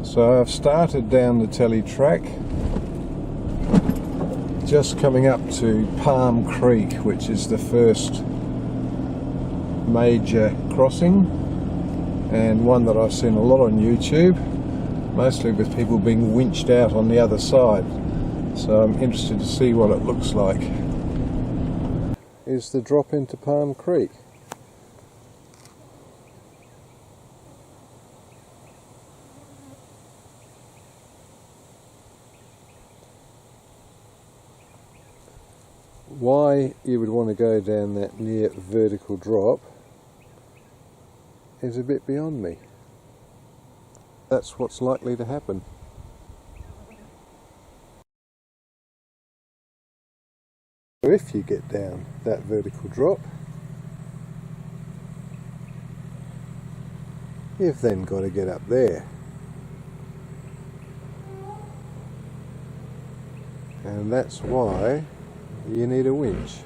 So I've started down the Telly track, just coming up to Palm Creek, which is the first major crossing, and one that I've seen a lot on YouTube, mostly with people being winched out on the other side. So I'm interested to see what it looks like. Is the drop into Palm Creek. Why you would want to go down that near vertical drop is a bit beyond me. That's what's likely to happen. If you get down that vertical drop, you've then got to get up there. And that's why you need a winch.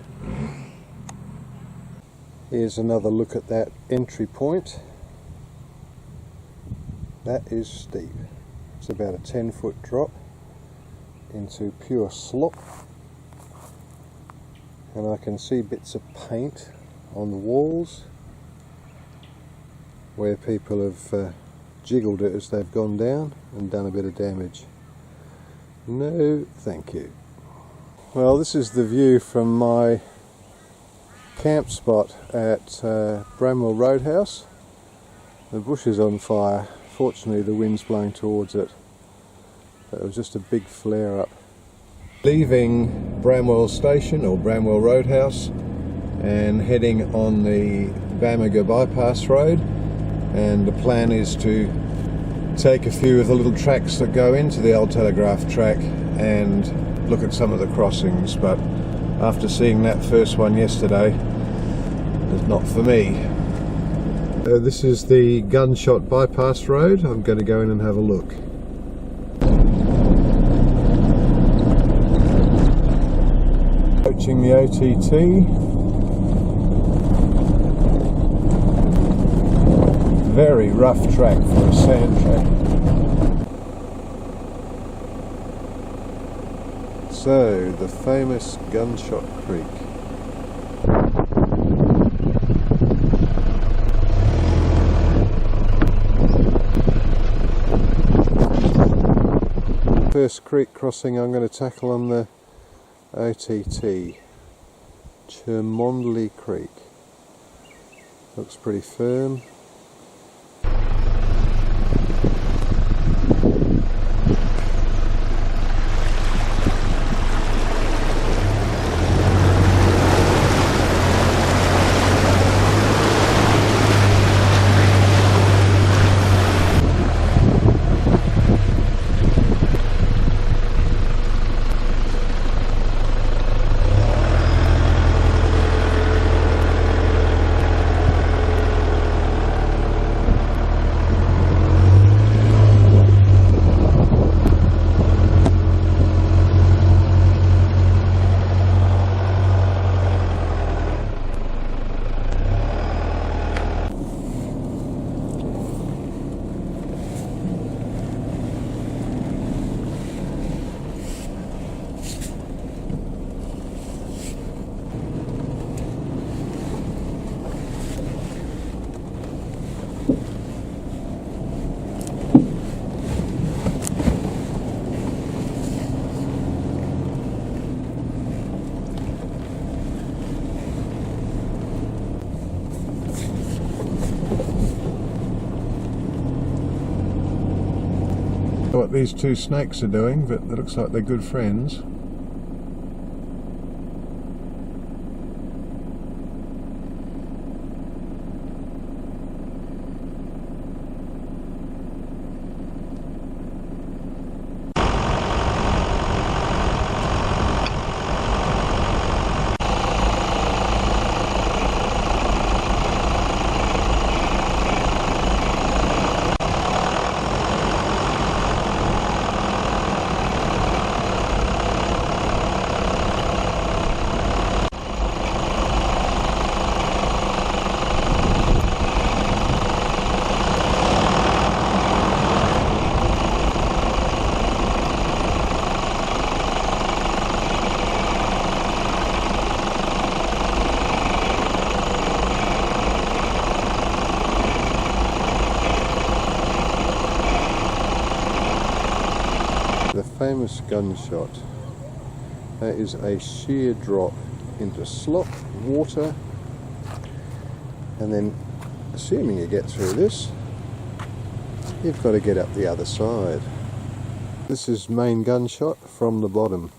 Here's another look at that entry point. That is steep. It's about a 10-foot drop into pure slop. And I can see bits of paint on the walls where people have jiggled it as they've gone down and done a bit of damage. No, thank you. Well, this is the view from my camp spot at Bramwell Roadhouse. The bush is on fire. Fortunately, the wind's blowing towards it. But it was just a big flare up. Leaving Bramwell Station or Bramwell Roadhouse and heading on the Bamaga Bypass Road, and the plan is to take a few of the little tracks that go into the old Telegraph Track and look at some of the crossings, but after seeing that first one yesterday, it's not for me. This is the Gunshot Bypass Road. I'm going to go in and have a look. Approaching the OTT. Very rough track for a sand track. So, the famous Gunshot Creek. First creek crossing I'm going to tackle on the OTT, Cholmondeley Creek. Looks pretty firm. What these two snakes are doing, but it looks like they're good friends. famous Gunshot. That is a sheer drop into slop, water, and then, assuming you get through this, you've got to get up the other side. This is main Gunshot from the bottom.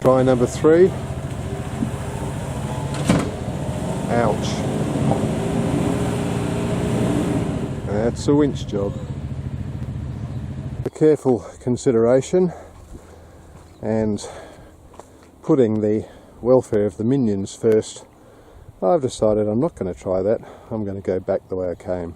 Try number 3. Ouch. That's a winch job. A careful consideration and putting the welfare of the minions first, I've decided I'm not going to try that. I'm going to go back the way I came.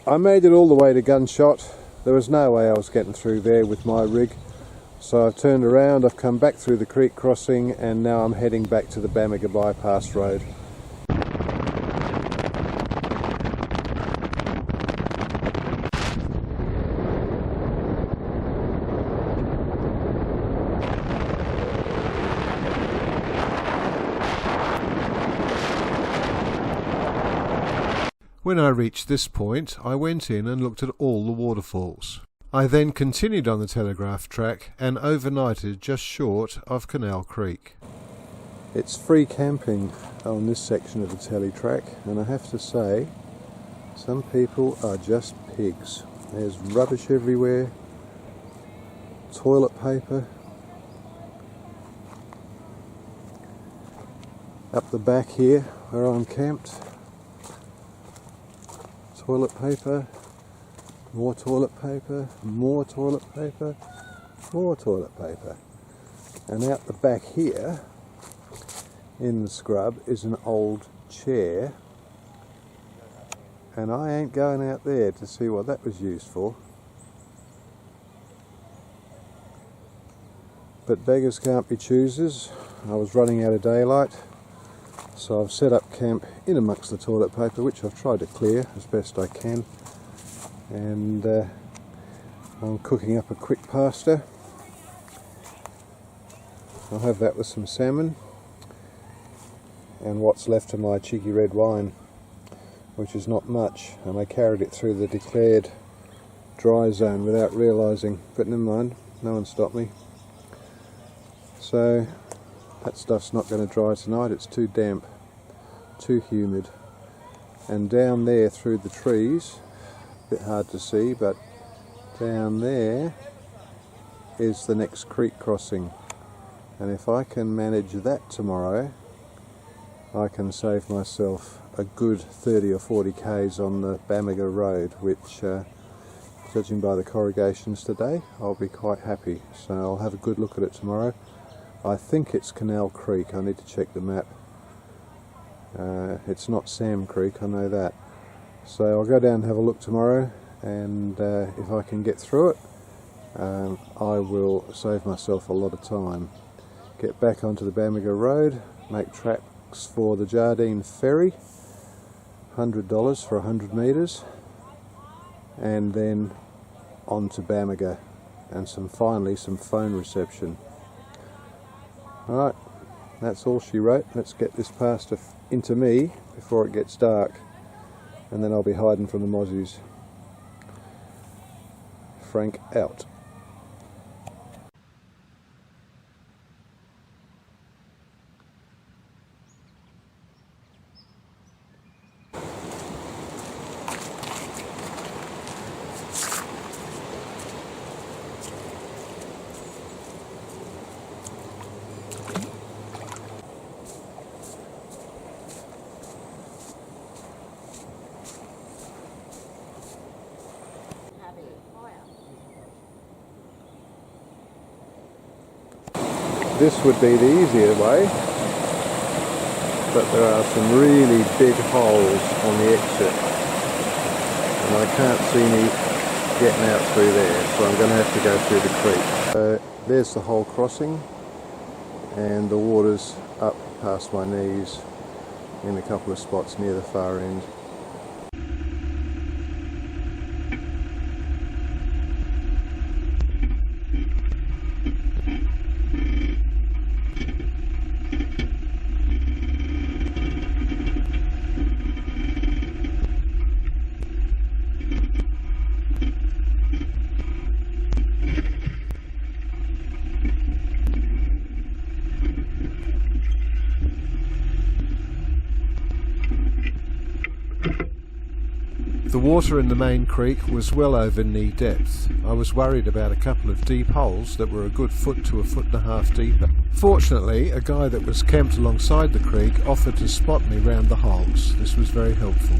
I made it all the way to Gunshot. There was no way I was getting through there with my rig, so I've turned around, I've come back through the creek crossing, and now I'm heading back to the Bamaga bypass road. When I reached this point, I went in and looked at all the waterfalls. I then continued on the Telegraph Track and overnighted just short of Canal Creek. It's free camping on this section of the Tele Track, and I have to say, some people are just pigs. There's rubbish everywhere, toilet paper. Up the back here where I'm camped, toilet paper, more toilet paper, more toilet paper, more toilet paper. And out the back here in the scrub is an old chair, and I ain't going out there to see what that was used for. But beggars can't be choosers. I was running out of daylight, so I've set up camp in amongst the toilet paper, which I've tried to clear as best I can, and I'm cooking up a quick pasta. I'll have that with some salmon and what's left of my cheeky red wine, which is not much, and I carried it through the declared dry zone without realising, but never mind, no one stopped me. So that stuff's not going to dry tonight, it's too damp, too humid. And down there through the trees, a bit hard to see, but down there is the next creek crossing. And if I can manage that tomorrow, I can save myself a good 30 or 40 k's on the Bamaga Road, which, judging by the corrugations today, I'll be quite happy. So I'll have a good look at it tomorrow. I think it's Canal Creek, I need to check the map. It's not Sam Creek, I know that. So I'll go down and have a look tomorrow, and if I can get through it, I will save myself a lot of time. Get back onto the Bamaga Road, make tracks for the Jardine Ferry, $100 for 100 metres, and then on to Bamaga, and finally some phone reception. Alright, that's all she wrote. Let's get this pasta into me before it gets dark, and then I'll be hiding from the mozzies. Frank out. This would be the easier way, but there are some really big holes on the exit, and I can't see me getting out through there, so I'm going to have to go through the creek. So there's the whole crossing, and the water's up past my knees in a couple of spots near the far end. The water in the main creek was well over knee depth. I was worried about a couple of deep holes that were a good foot to a foot and a half deeper. Fortunately, a guy that was camped alongside the creek offered to spot me round the holes. This was very helpful.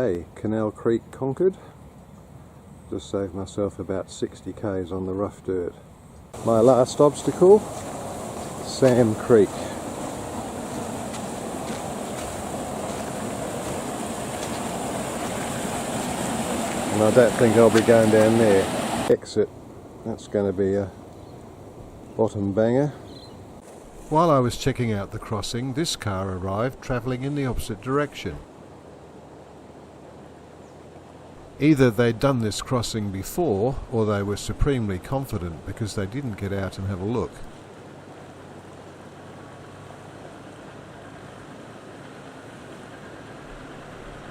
Okay, Canal Creek conquered. Just saved myself about 60 k's on the rough dirt. My last obstacle, Sam Creek. And I don't think I'll be going down there. Exit, that's going to be a bottom banger. While I was checking out the crossing, this car arrived travelling in the opposite direction. Either they'd done this crossing before, or they were supremely confident because they didn't get out and have a look.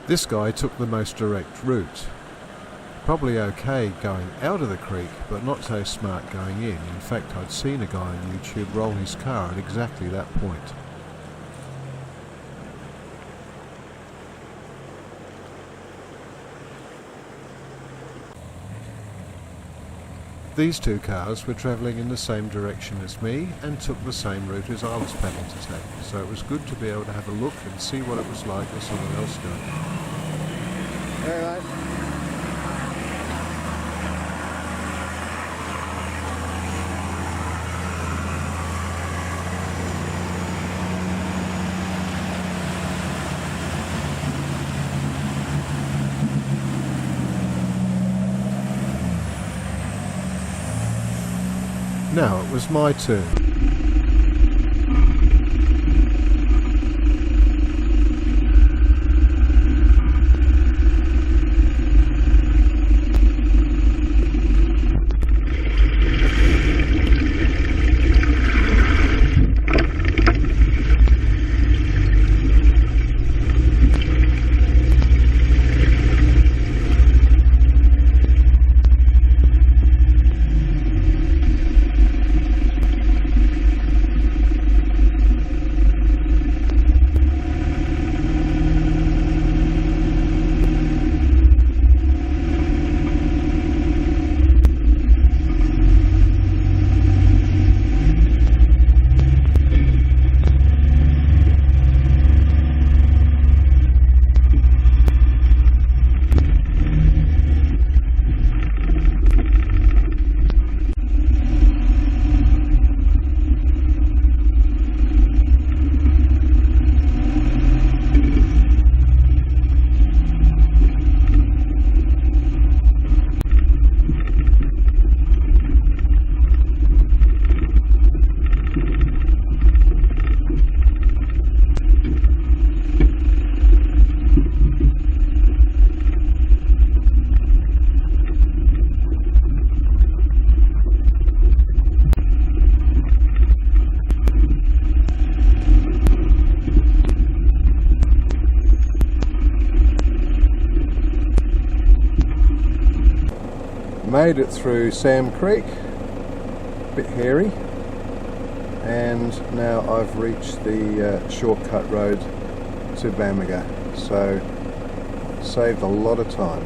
This guy took the most direct route. Probably okay going out of the creek, but not so smart going in. In fact, I'd seen a guy on YouTube roll his car at exactly that point. These two cars were travelling in the same direction as me and took the same route as I was planning to take, so it was good to be able to have a look and see what it was like with someone else doing it. Alright. Now it was my turn. Made it through Sam Creek, a bit hairy, and now I've reached the shortcut road to Bamaga, so saved a lot of time.